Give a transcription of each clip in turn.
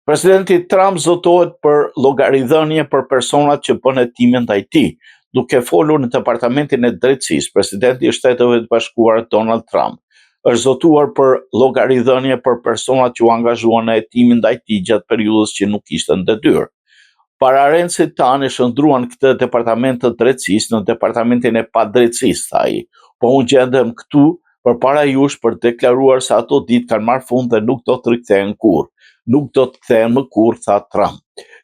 Presidenti Trump zotohet për llogaridhënie për personat që bën hetime ndaj tij. Duke folur në Departamentin e Drejtësisë, presidenti i Shteteve të Bashkuara Donald Trump është zotuar për llogaridhënie për personat që u angazhuan në hetimin ndaj tij gjatë periudhës që nuk ishte në detyrë. Pararencit tanë e shndruan këtë departament të drejtësisë në departamentin e padrejtësisë, tha ai. Po unë gjendem këtu përpara jush për deklaruar se ato ditë kanë marrë fund dhe nuk do të rikthehen kurrë. Nuk do të kthehen më kurrë, tha Trump.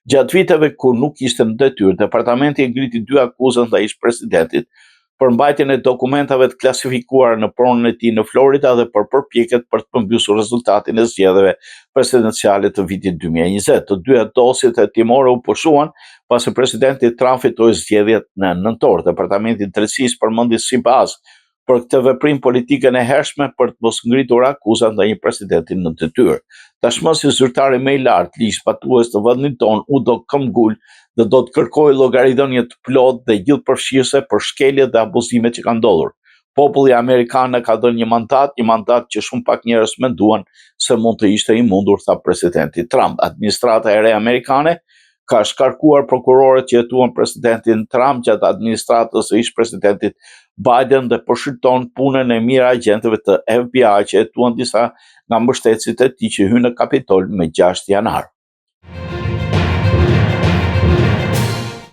Gjatë viteve kur nuk ishte në detyrë, departamenti e ngriti 2 akuza ndaj ish-presidentit për mbajtjen e dokumentave të klasifikuara në pronën e tij në Florida dhe për përpjekjet për të përmbysur rezultatin e zgjedhjeve presidenciale të vitit 2020. Të dyja dosjet hetimore u pushuan pasi presidenti Trump fitoi zgjedhjet në nëntor. Departamenti i Drejtësisë përmendi si bazë për këtë veprim politikën e hershme për të mos ngritur akuza ndaj një presidenti në detyrë. Tashmë si zyrtari më i lartë ligjpatues të vendit tonë, Udo Këmgull, dhe do të kërkojë llogaridhënie të plotë dhe gjithëpërfshirëse për shkeljet dhe abuzimet që kanë ndodhur. Populli amerikan ka dhënë një mandat që shumë pak njerëz menduan se mund të ishte i mundur, tha presidenti Trump. Administrata e re amerikane ka shkarkuar prokurorët që hetuan presidentin Trump gjatë administratës së ish-presidentit Biden dhe përshkruan punën e mirë agjentëve të FBI që hetuan disa nga mbështetësit e tij që hynë në Kapitol me 6 janar.